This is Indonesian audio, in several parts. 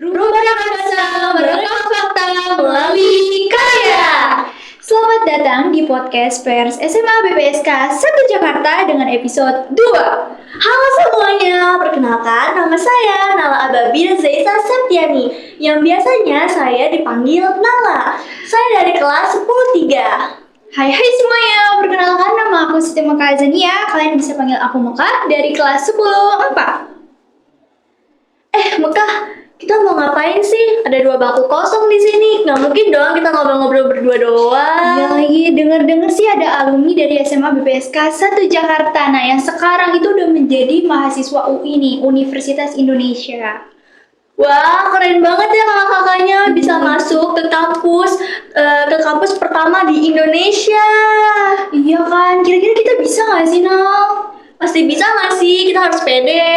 Rubah rasa, merekam fakta melalui karya. Selamat datang di podcast Pers SMA BPSK 1 Jakarta dengan episode 2. Halo semuanya, perkenalkan nama saya Nala Ababi Zaisa Septiani yang biasanya saya dipanggil Nala. Saya dari kelas 10-3. Hai semuanya, perkenalkan nama aku Siti Mekah Azania. Kalian bisa panggil aku Mekah dari kelas 10-4. Mekah, kita mau ngapain sih? Ada 2 bangku kosong di sini. Nggak mungkin dong kita ngobrol-ngobrol berdua doang. Ya lagi denger-denger sih ada alumni dari SMA BPSK 1 Jakarta. Nah yang sekarang itu udah menjadi mahasiswa UI nih, Universitas Indonesia. Wah, keren banget ya kakak-kakaknya bisa masuk ke kampus pertama di Indonesia. Iya kan, kira-kira kita bisa gak sih, Nal? Pasti bisa nggak sih? Kita harus pede.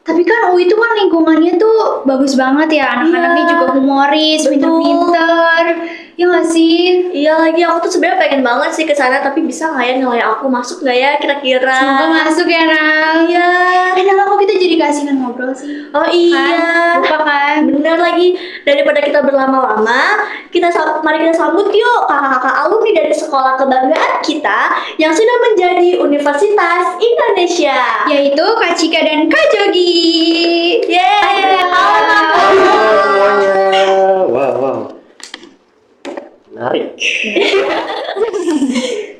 Tapi kan UI itu kan lingkungannya tuh bagus banget ya, anak-anaknya Iya, juga humoris, betul. pinter-pinter. Ya gak sih? Iya lagi, aku tuh sebenarnya pengen banget sih ke sana, tapi bisa nggak ya nilai aku masuk nggak ya kira-kira? Semoga masuk ya, Nal. Iya. Nal, kok kita jadi keasikan ngobrol sih? Oh iya. Lupa kan? Bener lagi, daripada kita berlama-lama, mari kita sambut yuk kakak-kakak alumni dari sekolah kebanggaan kita yang sudah menjadi Universitas Indonesia. Yaitu Kak Cika dan Kak Jogi. Yeay, halo. Semuanya. Wow. Menarik.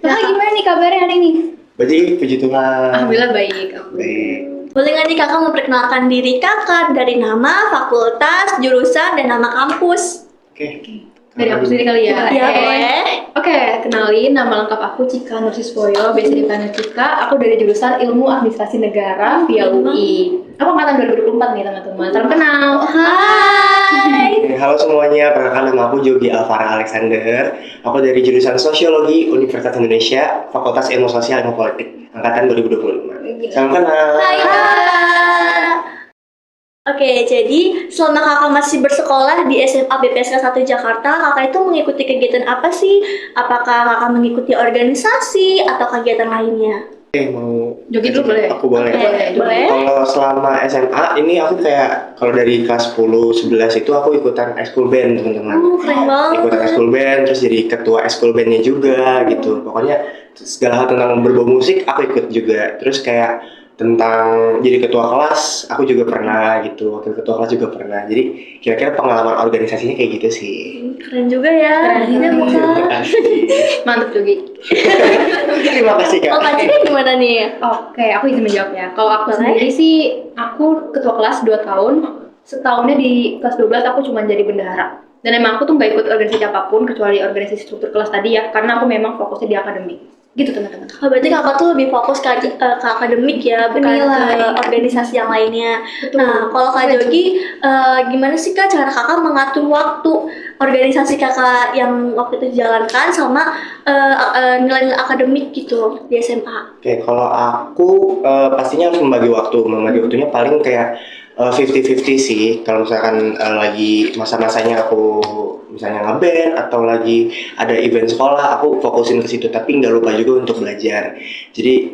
Nah, gimana nih kabarnya hari ini? Baik, puji Tuhan. Alhamdulillah baik. Baik. Boleh nggak nih kakak memperkenalkan diri kakak dari nama, fakultas, jurusan, dan nama kampus? Oke. Dari aku sendiri kali ya? Iya, boleh. Oke, kenalin nama lengkap aku Cika Nursiswoyo, biasa dipanggil Cika. Aku dari jurusan Ilmu Administrasi Negara via UI. Aku angkatan 2024 nih teman-teman. Salam kenal. Hai. Oke, halo semuanya, perkenalkan nama aku Jogi Alvara Alexander. Aku dari jurusan Sosiologi Universitas Indonesia, Fakultas Ilmu Sosial Ilmu Politik, angkatan 2025. Salam kenal. Hai Kak. Oke, jadi selama kakak masih bersekolah di SMA BPSK 1 Jakarta, kakak itu mengikuti kegiatan apa sih? Apakah kakak mengikuti organisasi atau kegiatan lainnya? Oke, mau Jogi dulu boleh? Aku boleh. Oke, boleh. Kalau selama SMA ini aku kayak kalau dari kelas 10 11 itu aku ikutan ekskul band, teman-teman. Keren banget. Ikutan ekskul band, terus jadi ketua ekskul bandnya juga gitu. Pokoknya segala hal tentang berbau musik aku ikut juga. Terus kayak tentang jadi ketua kelas aku juga pernah gitu, wakil ketua kelas juga pernah. Jadi kira-kira pengalaman organisasinya kayak gitu sih. Keren juga ya. Keren. Iya, Terima Muka. kasih. Mantap Jogi. Terima kasih Kak. Oh, Kak Cika gimana nih? Oke, aku izin menjawab ya. Kalau aku Boleh. sendiri sih, aku ketua kelas 2 tahun. Setahunnya di kelas 12 aku cuma jadi bendahara. Dan emang aku tuh nggak ikut organisasi apapun kecuali organisasi struktur kelas tadi ya, karena aku memang fokusnya di akademik. Gitu teman-teman. Oh, berarti kakak tuh lebih fokus ke akademik ya, bukan Penilai. ke organisasi yang lainnya. Betul. Nah, kalau Kak Jogi, gimana sih Kak cara kakak mengatur waktu organisasi kakak yang waktu itu dijalankan sama nilai-nilai akademik gitu di SMA? Oke, kalau aku pastinya harus membagi waktu. Membagi waktunya paling kayak 50-50 sih. Kalau misalkan lagi masa-masanya aku misalnya ngeband atau lagi ada event sekolah, aku fokusin ke situ. Tapi nggak lupa juga untuk belajar. Jadi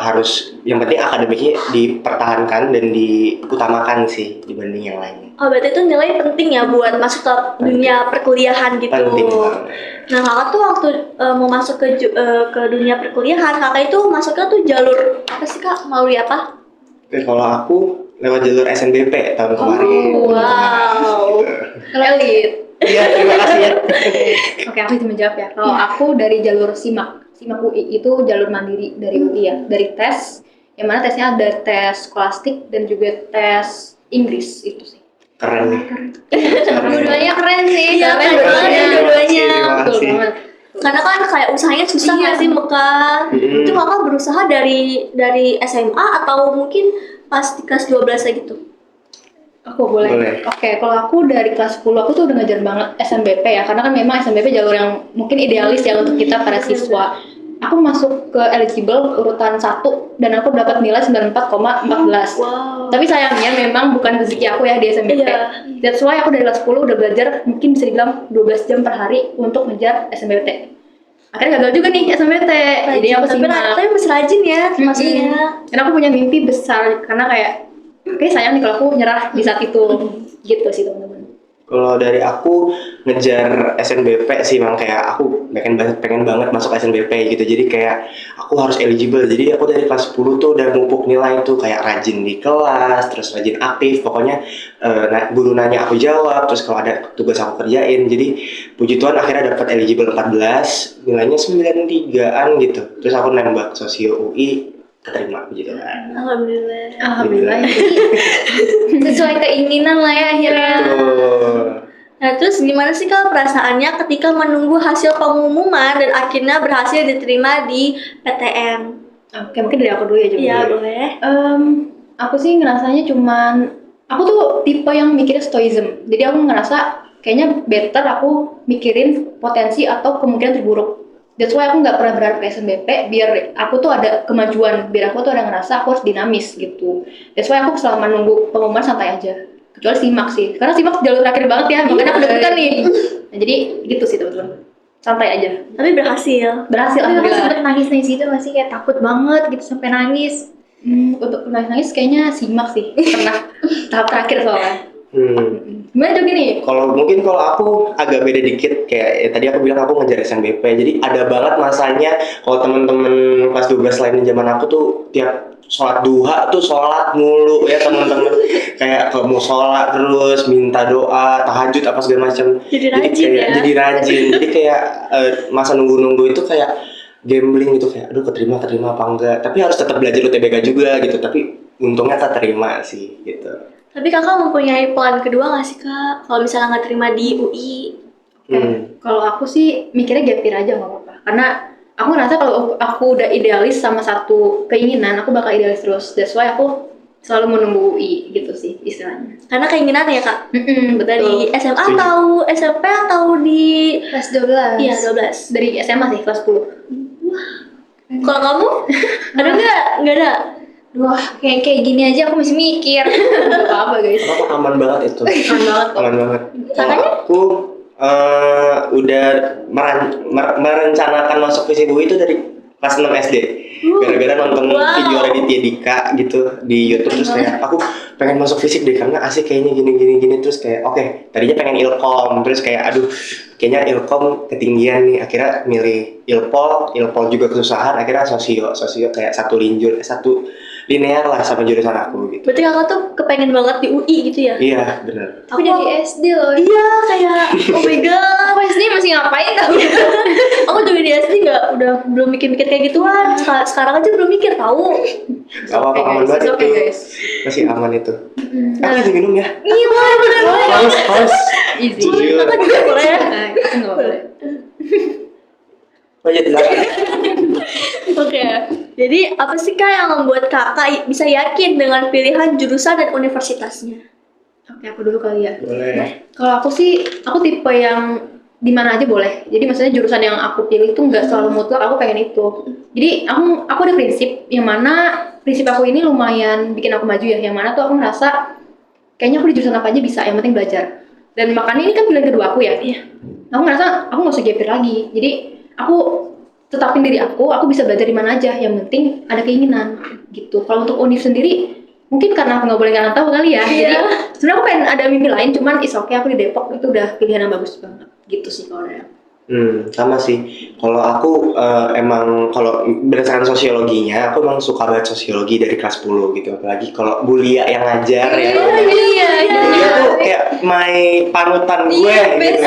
harus yang penting akademiknya dipertahankan dan diutamakan sih dibanding yang lainnya. Oh, berarti itu nilai penting ya buat masuk ke dunia perkuliahan gitu. Penting banget. Nah, kakak tuh waktu mau masuk ke dunia perkuliahan, kakak itu masuknya tuh jalur apa sih Kak? Melalui apa? Oke, kalau aku lewat jalur SNBP tahun kemarin. wow. Kalau elit. Iya, terima kasih ya. Oke, aku izin menjawab ya. Kalau aku dari jalur SIMAK UI itu jalur mandiri dari UI ya, dari tes, yang mana tesnya ada tes skolastik dan juga tes Inggris itu sih. Keren nih. Dua-duanya keren sih. Iya, keren banget ya dua-duanya. Terima Betul kasih. banget. Karena kan kayak usahanya susah nggak sih Mekah? Mm-mm. Itu kakak berusaha dari SMA atau mungkin pas di kelas 12 aja gitu? Aku boleh. Boleh. Oke, kalau aku dari kelas 10 aku tuh udah ngejar banget SNBP ya, karena kan memang SNBP jalur yang mungkin idealis ya untuk kita para siswa. Aku masuk ke eligible urutan 1 dan aku dapat nilai 94,14. Wow. Tapi sayangnya memang bukan rezeki aku ya di SNBP. Iya. That's why aku dari kelas 10 udah belajar mungkin bisa dibilang 12 jam per hari untuk ngejar SNBT. Akhirnya gagal juga nih SNBT. Jadi aku tapi simak. masih rajin ya maksudnya. Dan aku punya mimpi besar karena kayak Kayak sayang nih kalau aku nyerah di saat itu. Gitu sih teman-teman. Kalau dari aku ngejar SNBP sih, memang kayak aku pengen banget masuk SNBP gitu. Jadi kayak aku harus eligible. Jadi aku dari kelas 10 tuh udah mupuk nilai tuh, kayak rajin di kelas, terus rajin aktif. Pokoknya guru nanya aku jawab, terus kalau ada tugas aku kerjain. Jadi puji Tuhan akhirnya dapat eligible 14, nilainya 93-an gitu. Terus aku nembak sosio UI, keterima puji Tuhan. Alhamdulillah. Alhamdulillah. Sesuai keinginan lah ya akhirnya. Betul. Nah, terus gimana sih Kak perasaannya ketika menunggu hasil pengumuman dan akhirnya berhasil diterima di PTN? Oke, mungkin dari aku dulu ya juga. Iya, boleh. Aku sih ngerasanya cuman aku tuh tipe yang mikirnya stoicism. Jadi aku ngerasa kayaknya better aku mikirin potensi atau kemungkinan terburuk. That's why aku nggak pernah berharap ke SNBP biar aku tuh ada kemajuan, biar aku tuh ada ngerasa aku harus dinamis gitu. That's why aku selama nunggu pengumuman santai aja. Kecuali SIMAK sih, karena SIMAK jalur terakhir banget ya, makanya aku deg-degan nih. Nah, jadi gitu sih teman-teman, santai aja. Tapi berhasil. Berhasil Tapi aku alhamdulillah. sempet nangis-nangis gitu nggak sih? Kayak takut banget gitu sampai nangis. Untuk nangis kayaknya SIMAK sih, pernah tahap terakhir soalnya. Gimana juga nih? Kalau aku agak beda dikit, kayak ya, tadi aku bilang aku ngejar SNBP. Jadi ada banget masanya kalau temen-temen kelas 12 lain zaman aku tuh tiap sholat duha tuh sholat mulu ya teman-teman. Kayak ke musola terus minta doa, tahajud apa segala macam. Jadi rajin kayak, ya. Jadi rajin. Jadi kayak masa nunggu-nunggu itu kayak gambling gitu, kayak aduh keterima apa enggak. Tapi harus tetap belajar UTBK juga gitu. Tapi untungnya keterima sih gitu. Tapi Kakak mempunyai plan kedua nggak sih Kak? Kalau misalnya nggak terima di UI? Kalau aku sih mikirnya gap year aja nggak apa-apa. Karena aku ngerasa kalau aku udah idealis sama satu keinginan, aku bakal idealis terus. That's why aku selalu menunggu UI gitu sih istilahnya. Karena keinginan ya Kak? Betul. Dari SMA Setuju. atau SMP atau di... Kelas 12. Iya, 12. Dari SMA sih kelas 10. Kalau kamu? Ada nggak? Nggak ada? Wah, kayak gini aja aku masih mikir. Gak apa-apa guys. Aku aman banget itu. Aman banget kok. Aman banget. Kalau aku udah merencanakan masuk fisik UI itu dari kelas 6 SD. Gara-gara nonton video Raditya Dika gitu di YouTube, terus kayak aku pengen masuk fisik deh karena asik kayaknya gini terus kayak oke, tadinya pengen ilkom, terus kayak aduh kayaknya ilkom ketinggian nih, akhirnya milih ilpol juga kesusahan, akhirnya sosio kayak satu linear lah sama jurusan aku gitu. Berarti Kakak tuh kepengen banget di UI gitu ya? Iya benar. Aku dari SD loh. Iya, kayak oh my god. Aku SD masih ngapain tau? Aku juga di SD belum mikir-mikir kayak gituan. Sekarang aja belum mikir tahu. Gak apa-apa, aman banget Oke itu. guys. Masih aman itu. Aku izin minum ya. Iya, boleh. Haus. Easy. Jujur. Kakak juga boleh ya? Nah, itu nggak boleh. Lanjut silakan. Oke. Jadi apa sih Kak yang membuat Kakak bisa yakin dengan pilihan jurusan dan universitasnya? Oke, aku dulu kali ya. Boleh. Kalau aku sih, aku tipe yang di mana aja boleh. Jadi maksudnya jurusan yang aku pilih itu nggak selalu mutlak aku pengen itu. Jadi aku ada prinsip yang mana prinsip aku ini lumayan bikin aku maju ya. Yang mana tuh aku ngerasa kayaknya aku di jurusan apa aja bisa, yang penting belajar. Dan makanya ini kan pilihan kedua aku ya. Aku ngerasa aku nggak usah gapir lagi. Jadi aku tetapin diri aku bisa belajar di mana aja. Yang penting ada keinginan gitu. Kalau untuk univ sendiri mungkin karena aku nggak boleh nggak tahu kali ya. Jadi sebenarnya aku pengen ada mimpi lain, cuman is okay aku di Depok itu udah pilihan yang bagus banget gitu sih kalau dari aku. Sama sih. Kalau aku emang kalau berdasarkan sosiologinya, aku emang suka banget sosiologi dari kelas 10 gitu. Apalagi kalau Bulia yang ngajar ya. Iya. Dia tuh kayak my panutan gue gitu.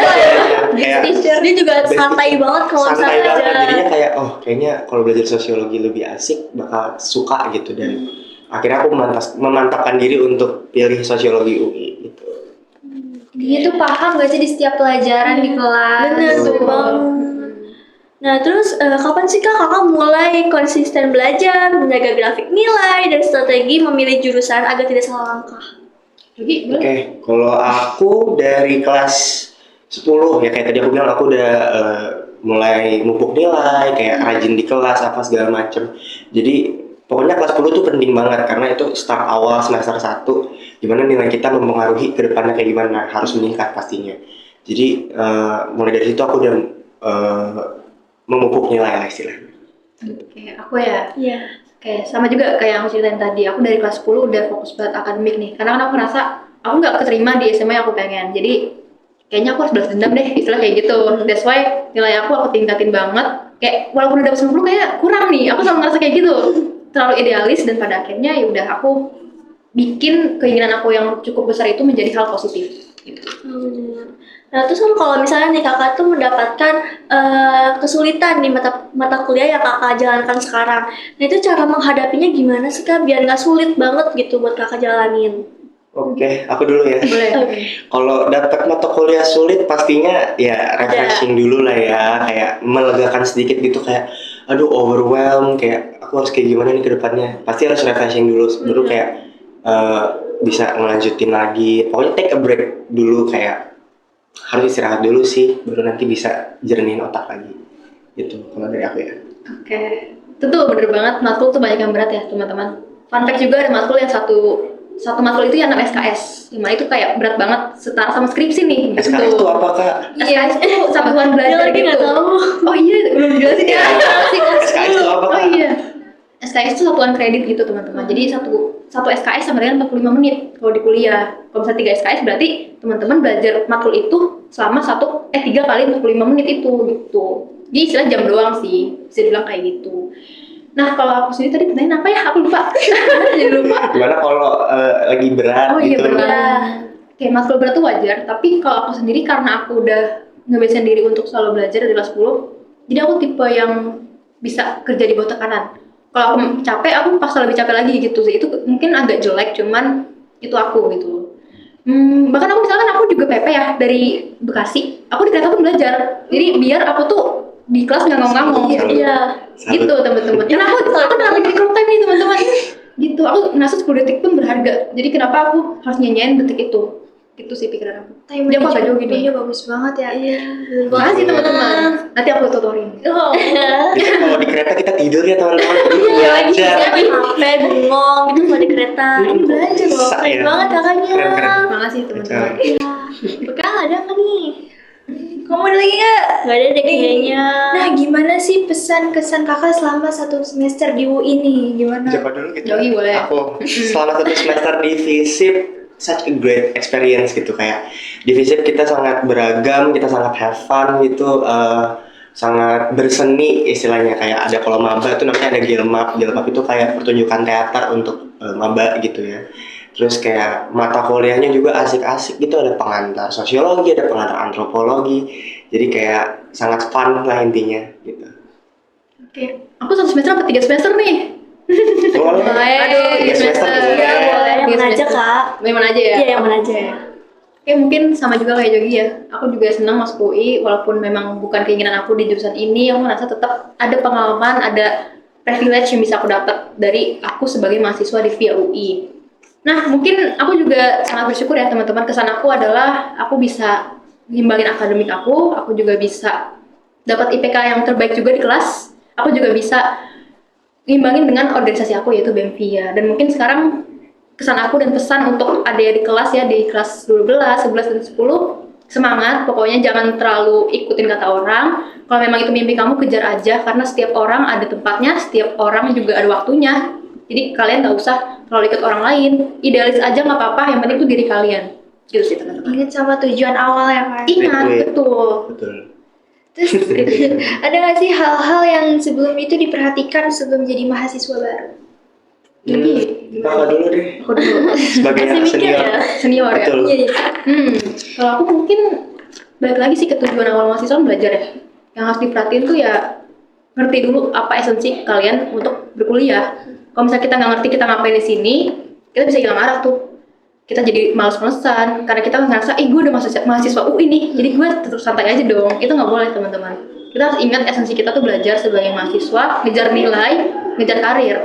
Kayak Dia juga santai banget kalau santai misalnya banget. aja. Jadinya kayak kayaknya kalau belajar sosiologi lebih asik, bakal suka gitu. Dan akhirnya aku memantapkan diri untuk pilih sosiologi UI gitu. Dia tuh paham gak sih di setiap pelajaran di kelas? Bener tuh Bang. Nah terus kapan sih Kakak mulai konsisten belajar, menjaga grafik nilai, dan strategi memilih jurusan agar tidak salah langkah? Jadi boleh. Oke, kalau aku dari kelas 10 ya kayak tadi aku bilang aku udah mulai mupuk nilai, kayak rajin di kelas apa segala macem. Jadi pokoknya kelas 10 tuh penting banget karena itu start awal semester 1 gimana nilai kita mempengaruhi ke depannya kayak gimana, harus meningkat pastinya. Jadi mulai dari situ aku udah memupuk nilai lah istilahnya. Oke, aku ya. Iya. Oke, sama juga kayak yang aku ceritain tadi, aku dari kelas 10 udah fokus banget akademik nih. Karena kan aku ngerasa aku nggak keterima di SMA yang aku pengen. Jadi kayaknya aku harus balas dendam deh, istilah kayak gitu. That's why nilai aku tingkatin banget. Kayak walaupun udah dapet 90 kayak kurang nih. Aku selalu ngerasa kayak gitu. Terlalu idealis dan pada akhirnya ya udah aku bikin keinginan aku yang cukup besar itu menjadi hal positif. Gitu. Nah, terus kan kalau misalnya nih kakak tuh mendapatkan kesulitan di mata kuliah yang kakak jalankan sekarang, nah itu cara menghadapinya gimana sih kak biar nggak sulit banget gitu buat kakak jalanin? Oke, aku dulu ya. Boleh. Kalau dapat mata kuliah sulit pastinya ya refreshing dulu lah ya, kayak melegakan sedikit gitu kayak aduh overwhelmed, kayak aku harus kayak gimana nih ke depannya. Pasti harus refreshing dulu kayak bisa ngelanjutin lagi. Pokoknya take a break dulu, kayak harus istirahat dulu sih, baru nanti bisa jernihin otak lagi. Gitu kalau dari aku ya. Oke, itu tuh bener banget, matkul tuh banyak yang berat ya teman-teman. Fun fact juga ada matkul yang satu matkul itu yang 6 SKS, dimana itu kayak berat banget setara sama skripsi nih. SKS itu apa kak? Iya, itu satuan belajar lagi gitu. nggak tahu. Oh iya, belum jelasin ya. SKS itu apa Oh kak? iya, SKS itu satuan kredit gitu teman-teman. Jadi satu SKS sama dengan 45 menit kalau di kuliah. Kalau misalnya 3 SKS berarti teman-teman belajar matkul itu selama 3 kali 45 menit itu gitu. Jadi istilah jam doang sih, bisa dibilang kayak gitu. Nah kalau aku sendiri tadi pertanyaan apa ya? Aku lupa. Jadi lupa. Gimana kalau lagi berat Oh iya gitu? benar. Kayak matkul berat tuh wajar, tapi kalau aku sendiri karena aku udah ngebiasain diri untuk selalu belajar dari kelas 10, jadi aku tipe yang bisa kerja di bawah tekanan. Kalau aku capek, aku paksa lebih capek lagi gitu sih. Itu mungkin agak jelek, cuman itu aku gitu. Bahkan aku misalkan aku juga PP ya dari Bekasi, aku di kereta pun belajar. Jadi biar aku tuh di kelas nggak ngomong-ngomong. Iya. Gitu teman-teman. Karena aku dalam micro time nih teman-teman. Gitu, aku ngerasa 10 detik pun berharga. Jadi kenapa aku harus nyanyain detik itu? Gitu sih pikiran aku. Time Jadi aku agak jauh manajemennya gini. bagus banget ya. Iya. Makasih teman-teman. Nanti aku tutorin. Oh. Jadi kalau di kereta kita tidur ya teman-teman. Iya lagi Belajar. main HP bengong gitu kalau di kereta. Ini belajar loh. Bisa, Keren ya. banget kakaknya. Keren. Makasih teman-teman. Iya. Bekal ada nggak nih? Kamu ada lagi nggak? Gak ada deh kayaknya. Nah, gimana sih pesan kesan kakak selama 1 semester di UI ini? Gimana? Siapa dulu gitu? Yogi boleh. Aku selama 1 semester di FISIP, such a great experience gitu, kayak di FISIP kita sangat beragam, kita sangat have fun gitu, sangat berseni istilahnya, kayak ada kalau maba itu namanya ada Gilmap itu kayak pertunjukan teater untuk maba gitu ya. Terus kayak mata kuliahnya juga asik-asik gitu, ada pengantar sosiologi, ada pengantar antropologi, jadi kayak sangat fun lah intinya gitu. Oke, aku 1 semester apa 3 semester nih? Boleh. Aduh, 3 semester boleh. Iya boleh. Yang mana aja kak? Yang mana aja ya? Iya yang mana aja. Oke, mungkin sama juga kayak Jogi ya. Aku juga senang masuk UI, walaupun memang bukan keinginan aku di jurusan ini. Aku merasa tetap ada pengalaman, ada privilege yang bisa aku dapat dari aku sebagai mahasiswa di VIA UI. Nah, mungkin aku juga sangat bersyukur ya teman-teman. Kesan aku adalah aku bisa ngimbangin akademik aku juga bisa dapat IPK yang terbaik juga di kelas. Aku juga bisa ngimbangin dengan organisasi aku yaitu BEM VIA. Dan mungkin sekarang kesan aku dan pesan untuk adik di kelas ya, di kelas 12, 11, dan 10, semangat, pokoknya jangan terlalu ikutin kata orang. Kalau memang itu mimpi kamu, kejar aja, karena setiap orang ada tempatnya, setiap orang juga ada waktunya. Jadi kalian gak usah terlalu ikut orang lain, idealis aja gak apa-apa, yang penting itu diri kalian. Gitu sih teman-teman. Ingat sama tujuan awal ya kan? Ingat, betul. Betul. Terus ada nggak sih hal-hal yang sebelum itu diperhatikan sebelum jadi mahasiswa baru? Jadi, Kakak dulu deh, aku dulu. sebagai Masih mikir senior. ya? Senior ya? Betul. Iya. Kalau aku mungkin balik lagi sih ke tujuan awal mahasiswa belajar ya. Yang harus diperhatiin tuh ya ngerti dulu apa esensi kalian untuk berkuliah. Kalau misalnya kita nggak ngerti kita ngapain di sini, kita bisa hilang arah tuh. Kita jadi malas-malesan karena kita ngerasa, gue udah mahasiswa UI nih, jadi gue tetap santai aja dong. Itu nggak boleh teman-teman. Kita harus ingat esensi kita tuh belajar sebagai mahasiswa, ngejar nilai, ngejar karir.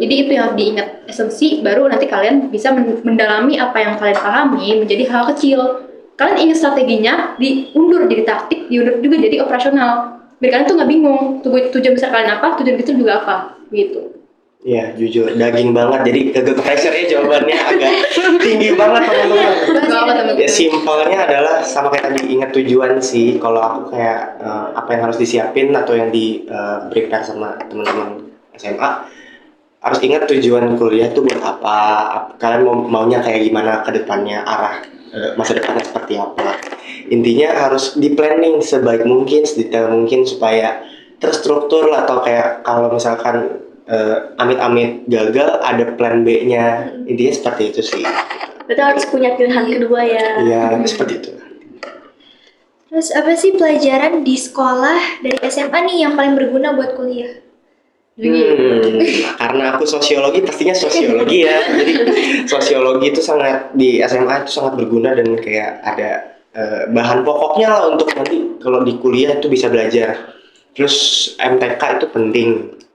Jadi itu yang harus diingat, esensi, baru nanti kalian bisa mendalami apa yang kalian pahami menjadi hal kecil. Kalian ingat strateginya, diundur jadi taktik, diundur juga jadi operasional. Biar kalian tuh nggak bingung, tujuan besar kalian apa, tujuan kecil juga apa, gitu. Iya, jujur daging banget. Jadi kagak pressure-nya jawabannya agak tinggi banget teman-teman. Ya simpelnya adalah sama kayak tadi, ingat tujuan sih. Kalau aku kayak apa yang harus disiapin atau yang di prepare sama teman-teman SMA, harus ingat tujuan kuliah tuh buat apa, kalian maunya kayak gimana ke depannya, arah masa depannya seperti apa. Intinya harus di planning sebaik mungkin, sedetail mungkin supaya terstruktur lah, atau kayak kalau misalkan amit-amit gagal ada plan B-nya. Intinya seperti itu sih. Berarti harus punya pilihan kedua ya. Iya, seperti itu. Terus apa sih pelajaran di sekolah dari SMA nih yang paling berguna buat kuliah? Karena aku sosiologi, pastinya sosiologi ya. Jadi sosiologi itu sangat di SMA itu sangat berguna, dan kayak ada bahan pokoknya lah untuk nanti kalau di kuliah itu bisa belajar. Terus MTK itu penting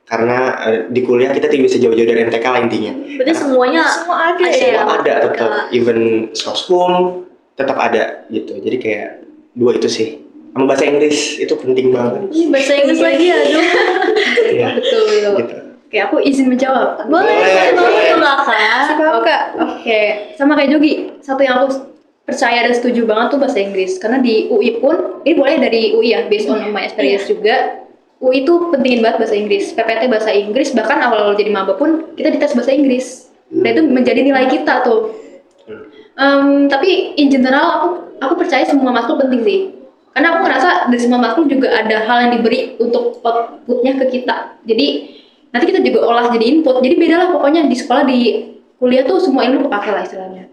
karena di kuliah kita tidak bisa jauh-jauh dari MTK lah intinya. Berarti semuanya Semua ada ya. ya. Ada tetap, even soshum tetap ada gitu. Jadi kayak dua itu sih. Sama bahasa Inggris itu penting banget. Ih, bahasa Inggris lagi aduh. Iya. Betul. Gitu. Oke, aku izin menjawab. Boleh nggak Kak? Kak. Oke, sama kayak Jogi. Satu yang aku percaya dan setuju banget tuh bahasa Inggris. Karena di UI pun, ini boleh dari UI ya, based on my experience juga. UI itu pentingin banget bahasa Inggris. PPT bahasa Inggris, bahkan awal jadi maba pun kita dites bahasa Inggris. Dan itu menjadi nilai kita tuh. Tapi in general aku percaya semua matkul penting sih. Karena aku ngerasa dari semua matkul juga ada hal yang diberi untuk outputnya ke kita. Jadi nanti kita juga olah jadi input. Jadi beda lah pokoknya di sekolah, di kuliah tuh semua ilmu kepake lah istilahnya.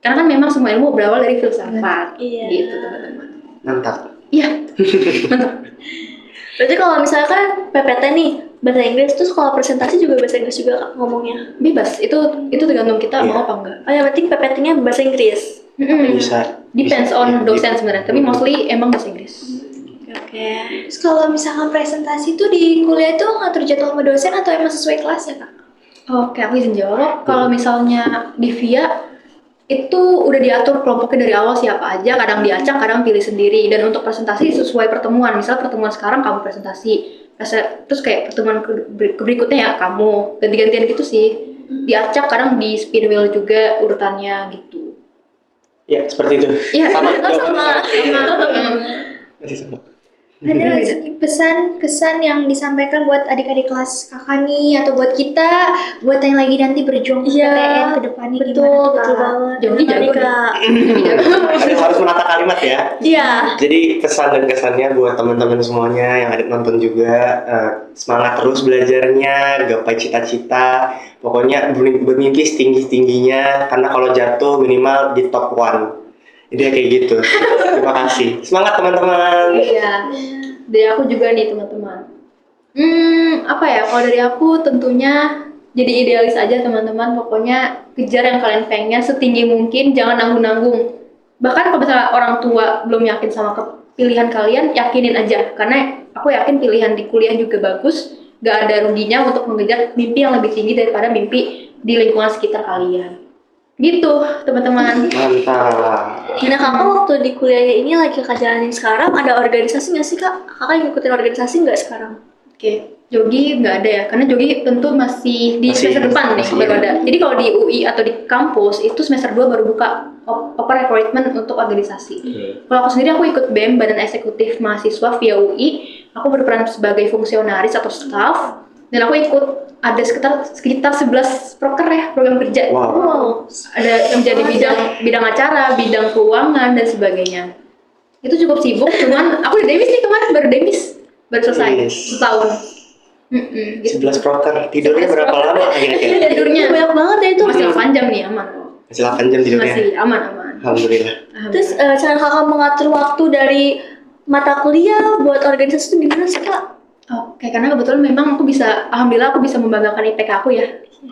Karena kan memang semua ilmu berawal dari filsafat. Iya. Gitu teman-teman. Mantap. Iya. Mantap. Berarti kalau misalkan PPT nih bahasa Inggris, terus kalau presentasi juga bahasa Inggris juga Kak, ngomongnya. Bebas. Itu tergantung kita Iya. mau apa enggak. Oh yang penting PPT-nya bahasa Inggris. Bisa. Depends bisa. on Iya, dosen sebenarnya. Tapi mostly emang bahasa Inggris. Oke. Terus kalau misalkan presentasi tuh di kuliah itu ngatur jadwal sama dosen atau emang sesuai kelasnya Kak? Oke, aku izin jawab. Kalau misalnya di VIA itu udah diatur kelompoknya dari awal siapa aja, kadang diacak, kadang pilih sendiri. Dan untuk presentasi sesuai pertemuan. Misal pertemuan sekarang kamu presentasi, terus kayak pertemuan berikutnya ya kamu, ganti-gantian gitu sih. Diacak, kadang di spin wheel juga urutannya gitu. Ya, seperti itu. Iya, Sama. Sama. Masih sama. Ada nggak sih pesan-kesan yang disampaikan buat adik-adik kelas kakak nih atau buat kita, buat yang lagi nanti berjuang Iya, PTN ke depannya Betul gimana tuh, betul Kak? banget. Jogi Tadi, jago Kak. Harus menata kalimat ya. Iya. Jadi pesan dan kesannya buat teman-teman semuanya yang ada nonton juga, semangat terus belajarnya, gapai cita-cita, pokoknya bermimpi setinggi-tingginya, karena kalau jatuh minimal di top 1. Jadi kayak gitu. Terima kasih. Semangat teman-teman. Iya. Dari aku juga nih teman-teman. Apa ya? Kalau dari aku tentunya jadi idealis aja teman-teman. Pokoknya kejar yang kalian pengen setinggi mungkin. Jangan nanggung-nanggung. Bahkan kalau misalnya orang tua belum yakin sama pilihan kalian, yakinin aja. Karena aku yakin pilihan di kuliah juga bagus. Gak ada ruginya untuk mengejar mimpi yang lebih tinggi daripada mimpi di lingkungan sekitar kalian. Gitu teman-teman. Mantap. Nah kakak waktu di kuliahnya ini lagi kakak jalanin sekarang, ada organisasi nggak sih kak? Kakak ngikutin organisasi nggak sekarang? Oke, Jogi nggak ada ya, karena Jogi tentu masih di Masih- semester depan nih masih baru ya. ada. Jadi kalau di UI atau di kampus itu semester 2 baru buka open recruitment untuk organisasi. Kalau aku sendiri aku ikut BEM, Badan Eksekutif Mahasiswa via UI. Aku berperan sebagai fungsionaris atau staff, dan aku ikut ada sekitar 11 proker ya, program kerja. Wow. Ada yang jadi bidang acara, bidang keuangan dan sebagainya. Itu cukup sibuk, cuman aku di Demis nih kemarin baru selesai Yes. setahun. Gitu. 11 proker. Tidurnya berapa lama kira-kira? Tidurnya Banyak banget ya itu. masih 8 jam nih, aman. Masih 8 jam tidurnya. Masih aman. Alhamdulillah. Terus cara kakak mengatur waktu dari mata kuliah buat organisasi itu gimana sih kak? Oke, karena kebetulan memang alhamdulillah aku bisa membanggakan IPK aku ya.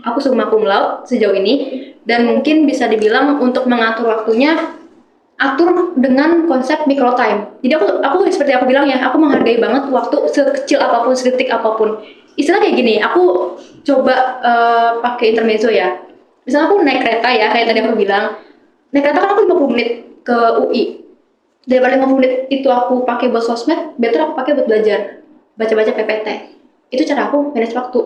Aku summa cum laude sejauh ini, dan mungkin bisa dibilang untuk mengatur waktunya, atur dengan konsep micro time. Jadi aku seperti aku bilang ya, aku menghargai banget waktu sekecil apapun, sedetik apapun. Istilah kayak gini, aku coba pakai intermezzo ya. Misalnya aku naik kereta ya, kayak tadi aku bilang, naik kereta kan aku 50 menit ke UI. Daripada 50 menit itu aku pakai buat sosmed, better aku pakai buat belajar. Baca-baca PPT. Itu cara aku manage waktu.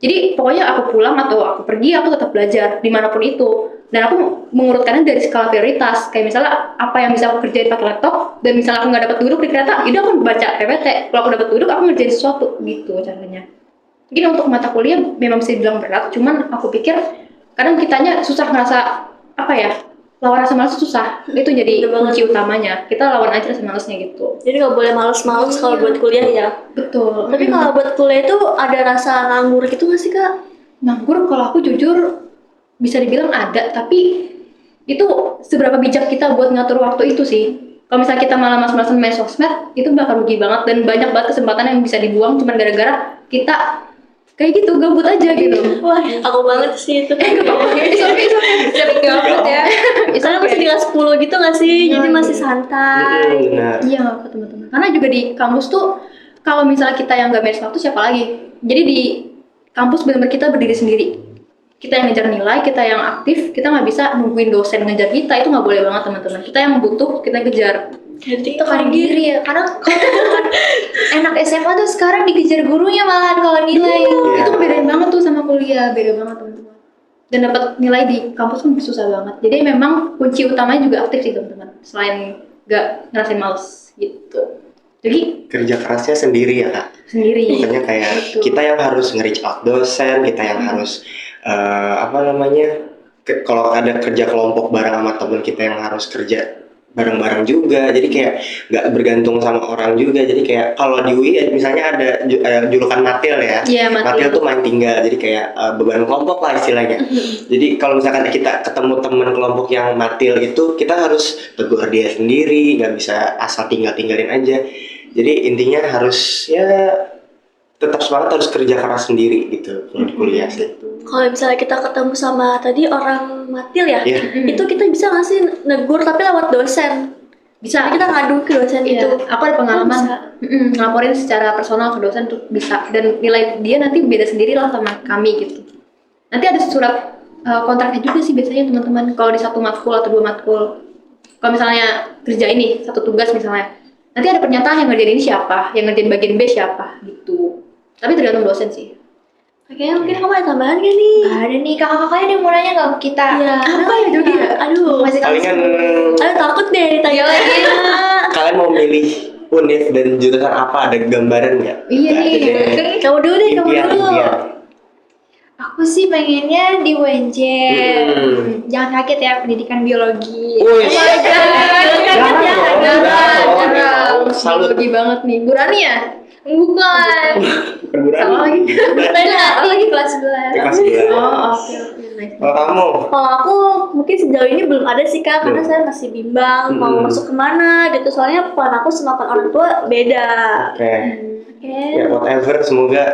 Jadi pokoknya aku pulang atau aku pergi, aku tetap belajar dimanapun itu. Dan aku mengurutkannya dari skala prioritas. Kayak misalnya apa yang bisa aku kerjain pakai laptop, dan misalnya aku nggak dapat duduk di kereta, itu aku baca PPT. Kalau aku dapat duduk, aku ngerjain sesuatu gitu caranya. mungkin untuk mata kuliah memang bisa dibilang berat, cuman aku pikir kadang kitanya susah ngerasa apa ya, lawan rasa malas susah, itu jadi Bener banget. kunci utamanya. Kita lawan aja rasa malasnya gitu. Jadi nggak boleh males-males kalau buat kuliah ya. Betul. Tapi kalau buat kuliah itu ada rasa nganggur gitu nggak sih Kak? nganggur, kalau aku jujur bisa dibilang ada, tapi itu seberapa bijak kita buat ngatur waktu itu sih. Kalau misalnya kita malah mas-masan main sosmed, itu bakal rugi banget dan banyak banget kesempatan yang bisa dibuang cuma gara-gara kita kayak gitu, gabut aja gitu. Wah, aku banget sih itu. Sering gabut ya. Karena masih di kelas 10 gitu nggak sih? Jadi masih santai. Benar. Iya, ke teman-teman. Karena juga di kampus tuh kalau misalnya kita yang nggak manage waktu, siapa lagi? Jadi di kampus benar-benar kita berdiri sendiri. Kita yang ngejar nilai, kita yang aktif, kita nggak bisa nungguin dosen ngejar kita, itu nggak boleh banget teman-teman. Kita yang butuh, kita kejar. Jadi Tekan diri ya, karena kalau anak SMA tuh sekarang dikejar gurunya malahan kalau nilai. Iya. Itu bedain banget tuh sama kuliah, beda banget teman-teman. Dan dapat nilai di kampus pun susah banget. Jadi memang kunci utamanya juga aktif sih teman-teman. Selain nggak ngerasain males gitu. Jadi Kerja kerasnya sendiri ya Kak. sendiri. Makanya kayak Betul. kita yang harus nge-reach out dosen, kita yang harus kalau ada kerja kelompok bareng sama teman kita yang harus kerja bareng-bareng juga. Jadi kayak nggak bergantung sama orang juga. Jadi kayak kalau di UI misalnya ada julukan matil ya. Iya, Matil tuh main tinggal. Jadi kayak beban kelompok lah istilahnya. Jadi kalau misalkan kita ketemu teman kelompok yang matil itu, kita harus tegur dia sendiri, nggak bisa asal tinggalin aja. Jadi intinya harus ya tetap semangat, harus kerja keras sendiri gitu kalau di kuliah sih. kalau misalnya kita ketemu sama tadi orang matil ya, Iya. itu kita bisa nggak sih negur tapi lewat dosen? Bisa. Jadi kita ngadu ke dosen Iya, itu. aku ada pengalaman Bisa. ngelaporin secara personal ke dosen tuh bisa, dan nilai dia nanti beda sendiri lah sama kami gitu. Nanti ada surat kontraknya juga sih biasanya teman-teman kalau di satu matkul atau dua matkul. Kalau misalnya kerja ini satu tugas misalnya, nanti ada pernyataan yang ngerjain ini siapa, yang ngerjain bagian B siapa gitu. Tapi tergantung dosen sih. Oke, mungkin kamu ada tambahan gak nih? Gak ada nih, kakak-kakaknya ada yang mau nanya nggak ke kita? Iya. Apa ya, Jody? Aduh, Masih Palingan aduh takut deh ditanya lagi. kalian mau milih univ dan jurusan apa, ada gambaran nggak? Iya Nggak nih. ada deh. Kamu dulu deh, kamu Impian, dulu. impian. Aku sih pengennya di UNJ. Jangan kaget ya, pendidikan biologi. Wih, Jarang. Salut. Biologi banget nih. Burani ya? Bukan. perguruan. Salah lagi. Salah lagi kelas 11. Kelas 2. Oh, oke. Nice. Kalau kamu? Kalau aku mungkin sejauh ini belum ada sih Kak, karena saya masih bimbang mau masuk kemana gitu. Soalnya plan aku sama plan orang tua beda. Oke. Oke. Ya whatever, semoga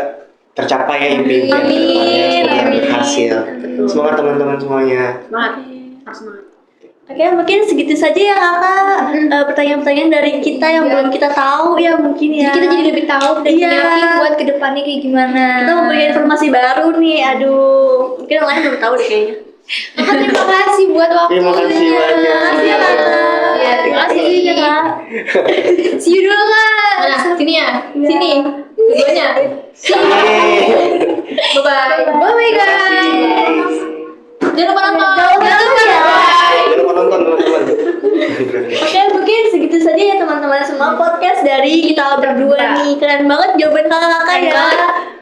tercapai ya impian Amin, semoga amin. berhasil. Betul. Semangat teman-teman semuanya. Semangat. Harus semangat. Oke, mungkin segitu saja ya Kakak. Pertanyaan-pertanyaan dari kita yang belum kita tahu ya mungkin ya. Jadi kita jadi lebih tahu dan Iya. punya buat kedepannya kayak gimana. Kita memberikan informasi baru nih. Aduh, mungkin yang lain belum tahu deh kayaknya. Kakak, terima kasih buat waktunya. Terima kasih banyak. Makasih ya Kakak. Iya, Terima kasih ya Kak. See you dulu kak. Nah, sini ya. Sini. Keduanya. Bye-bye. Bye guys. Jangan lupa nonton. Jangan lupa ya. Jangan lupa nonton teman-teman. Oke, mungkin segitu saja ya teman-teman semua podcast dari kita berdua nih. Keren banget jawaban kakak-kakak ya.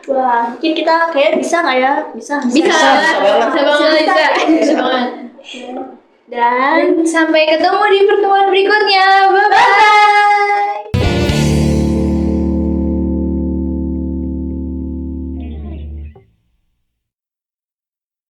Wah, mungkin kita kayak bisa nggak ya? Bisa. Bisa. Bisa banget. Bisa banget. Dan Sampai ketemu di pertemuan berikutnya.